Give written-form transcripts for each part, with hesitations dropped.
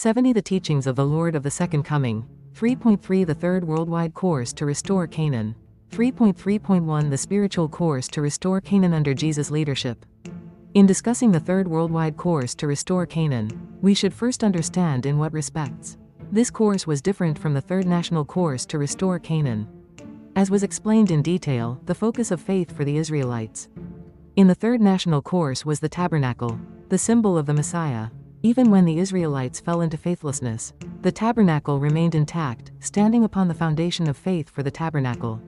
70 The Teachings of the Lord of the Second Coming. 3.3 The Third Worldwide Course to Restore Canaan. 3.3.1 The Spiritual Course to Restore Canaan under Jesus' leadership. In discussing the Third Worldwide Course to Restore Canaan, we should first understand in what respects this course was different from the Third National Course to Restore Canaan. As was explained in detail, the focus of faith for the Israelites in the Third National Course was the Tabernacle, the symbol of the Messiah. Even when the Israelites fell into faithlessness, the Tabernacle remained intact, standing upon the foundation of faith for the Tabernacle,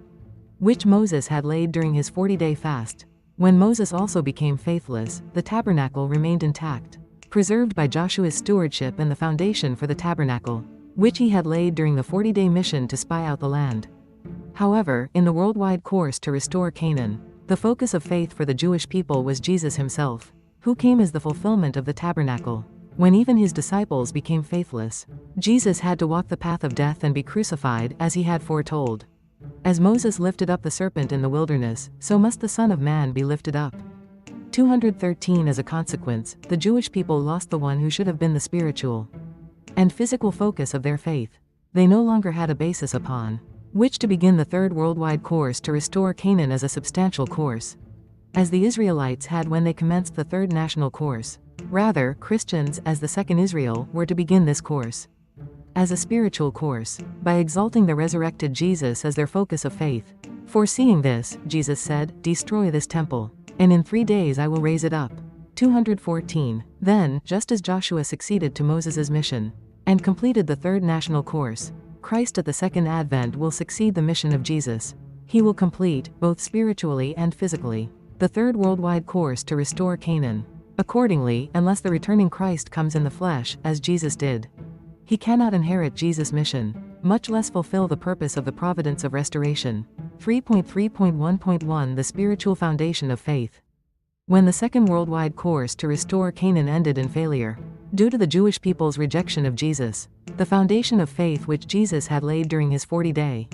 which Moses had laid during his 40-day fast. When Moses also became faithless, the Tabernacle remained intact, preserved by Joshua's stewardship and the foundation for the Tabernacle, which he had laid during the 40-day mission to spy out the land. However, in the worldwide course to restore Canaan, the focus of faith for the Jewish people was Jesus himself, who came as the fulfillment of the Tabernacle. When even his disciples became faithless, Jesus had to walk the path of death and be crucified as he had foretold. As Moses lifted up the serpent in the wilderness, so must the Son of Man be lifted up. 213 As a consequence, the Jewish people lost the one who should have been the spiritual and physical focus of their faith. They no longer had a basis upon which to begin the Third Worldwide Course to restore Canaan as a substantial course, as the Israelites had when they commenced the Third National Course. Rather, Christians, as the Second Israel, were to begin this course as a spiritual course, by exalting the resurrected Jesus as their focus of faith. Foreseeing this, Jesus said, "Destroy this temple, and in 3 days I will raise it up." 214. Then, just as Joshua succeeded to Moses' mission and completed the Third National Course, Christ at the Second Advent will succeed the mission of Jesus. He will complete, both spiritually and physically, the Third Worldwide Course to restore Canaan. Accordingly, unless the returning Christ comes in the flesh, as Jesus did, he cannot inherit Jesus' mission, much less fulfill the purpose of the providence of restoration. 3.3.1.1 The Spiritual Foundation of Faith. When the Second Worldwide Course to restore Canaan ended in failure, due to the Jewish people's rejection of Jesus, the foundation of faith which Jesus had laid during his 40-day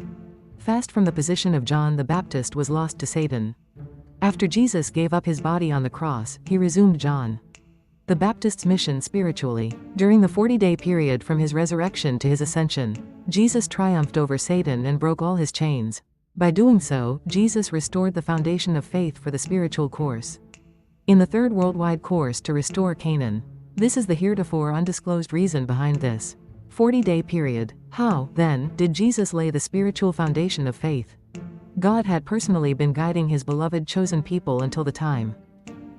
fast from the position of John the Baptist was lost to Satan. After Jesus gave up his body on the cross, he resumed John the Baptist's mission spiritually. During the 40-day period from his resurrection to his ascension, Jesus triumphed over Satan and broke all his chains. By doing so, Jesus restored the foundation of faith for the spiritual course in the Third Worldwide Course to restore Canaan. This is the heretofore undisclosed reason behind this 40-day period. How, then, did Jesus lay the spiritual foundation of faith? God had personally been guiding his beloved chosen people until the time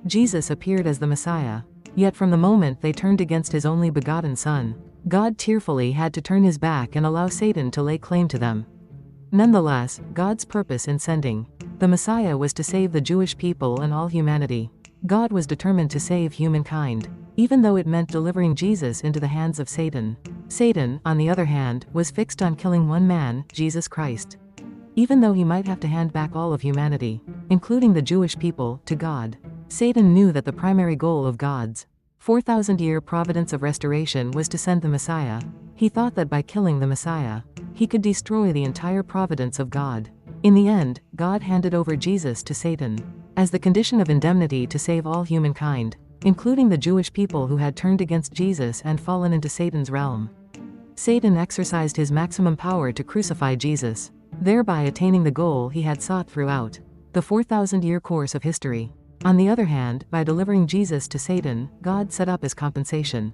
Jesus appeared as the Messiah. Yet from the moment they turned against his only begotten Son, God tearfully had to turn his back and allow Satan to lay claim to them. Nonetheless, God's purpose in sending the Messiah was to save the Jewish people and all humanity. God was determined to save humankind, even though it meant delivering Jesus into the hands of Satan. Satan, on the other hand, was fixed on killing one man, Jesus Christ. Even though he might have to hand back all of humanity, including the Jewish people, to God, Satan knew that the primary goal of God's 4,000-year providence of restoration was to send the Messiah. He thought that by killing the Messiah, he could destroy the entire providence of God. In the end, God handed over Jesus to Satan as the condition of indemnity to save all humankind, including the Jewish people who had turned against Jesus and fallen into Satan's realm. Satan exercised his maximum power to crucify Jesus, thereby attaining the goal he had sought throughout the 4,000-year course of history. On the other hand, by delivering Jesus to Satan, God set up as compensation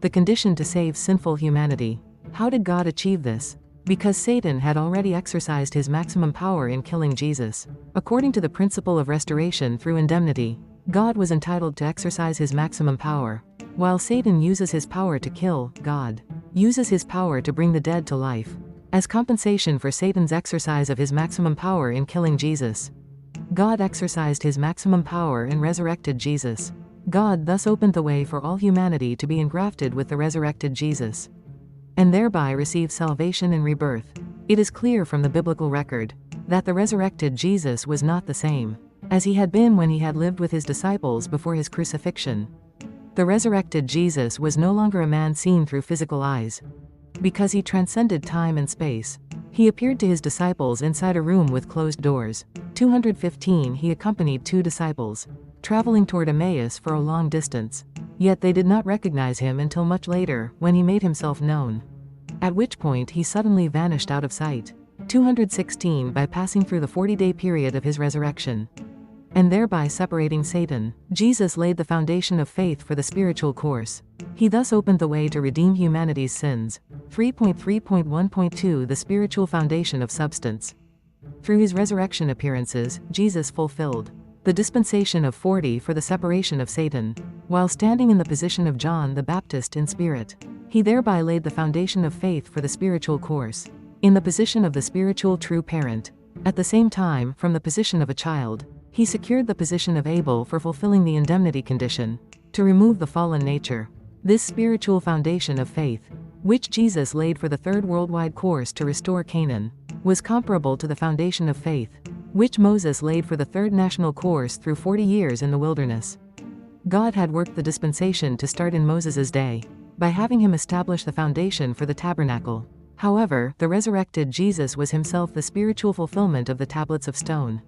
the condition to save sinful humanity. How did God achieve this? Because Satan had already exercised his maximum power in killing Jesus. According to the principle of restoration through indemnity, God was entitled to exercise his maximum power. While Satan uses his power to kill, God uses his power to bring the dead to life. As compensation for Satan's exercise of his maximum power in killing Jesus, God exercised his maximum power and resurrected Jesus. God thus opened the way for all humanity to be engrafted with the resurrected Jesus, and thereby receive salvation and rebirth. It is clear from the biblical record that the resurrected Jesus was not the same as he had been when he had lived with his disciples before his crucifixion. The resurrected Jesus was no longer a man seen through physical eyes. Because he transcended time and space, he appeared to his disciples inside a room with closed doors. 215 He accompanied 2 disciples, traveling toward Emmaus for a long distance. Yet they did not recognize him until much later, when he made himself known. At which point he suddenly vanished out of sight. 216 By passing through the 40-day period of his resurrection, and thereby separating Satan, Jesus laid the foundation of faith for the spiritual course. He thus opened the way to redeem humanity's sins. 3.3.1.2 The spiritual foundation of substance. Through his resurrection appearances, Jesus fulfilled the dispensation of 40 for the separation of Satan, while standing in the position of John the Baptist in spirit. He thereby laid the foundation of faith for the spiritual course, in the position of the spiritual true parent. At the same time, from the position of a child, he secured the position of Abel for fulfilling the indemnity condition, to remove the fallen nature. This spiritual foundation of faith, which Jesus laid for the third worldwide course to restore Canaan, was comparable to the foundation of faith, which Moses laid for the third national course through 40 years in the wilderness. God had worked the dispensation to start in Moses' day, by having him establish the foundation for the tabernacle. However, the resurrected Jesus was himself the spiritual fulfillment of the tablets of stone,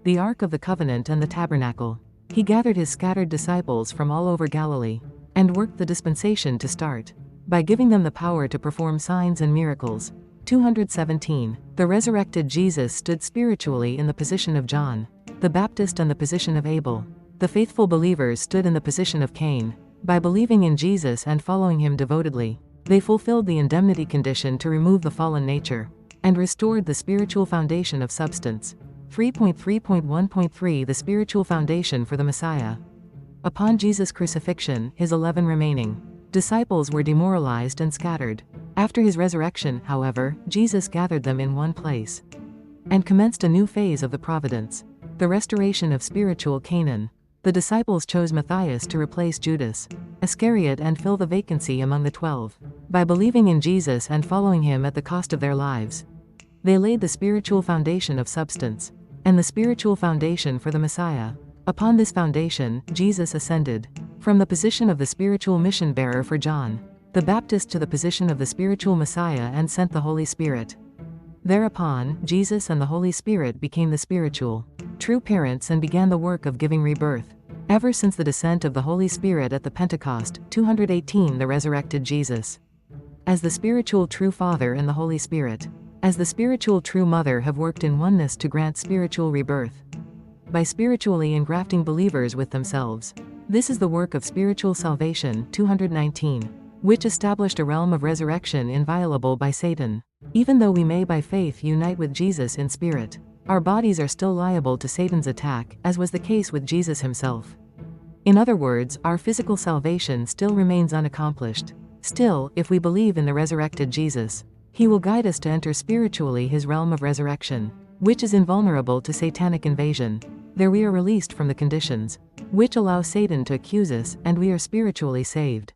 the Ark of the Covenant and the tabernacle. He gathered his scattered disciples from all over Galilee, and worked the dispensation to start, by giving them the power to perform signs and miracles. 217 The resurrected Jesus stood spiritually in the position of John the Baptist and the position of Abel. The faithful believers stood in the position of Cain. By believing in Jesus and following him devotedly, they fulfilled the indemnity condition to remove the fallen nature, and restored the spiritual foundation of substance. 3.3.1.3 The spiritual foundation for the Messiah. Upon Jesus' crucifixion, his 11 remaining disciples were demoralized and scattered. After his resurrection, however, Jesus gathered them in one place, and commenced a new phase of the providence, the restoration of spiritual Canaan. The disciples chose Matthias to replace Judas Iscariot and fill the vacancy among the 12. By believing in Jesus and following him at the cost of their lives, they laid the spiritual foundation of substance, and the spiritual foundation for the Messiah. Upon this foundation, Jesus ascended from the position of the spiritual mission bearer for John the Baptist to the position of the spiritual Messiah and sent the Holy Spirit. Thereupon, Jesus and the Holy Spirit became the spiritual true parents and began the work of giving rebirth. Ever since the descent of the Holy Spirit at the Pentecost, 218 The resurrected Jesus, as the spiritual true Father and the Holy Spirit, as the spiritual true Mother, have worked in oneness to grant spiritual rebirth, by spiritually engrafting believers with themselves. This is the work of spiritual salvation. 219 which established a realm of resurrection inviolable by Satan. Even though we may by faith unite with Jesus in spirit, our bodies are still liable to Satan's attack, as was the case with Jesus himself. In other words, our physical salvation still remains unaccomplished. Still, if we believe in the resurrected Jesus, he will guide us to enter spiritually his realm of resurrection, which is invulnerable to satanic invasion. There we are released from the conditions which allow Satan to accuse us, and we are spiritually saved.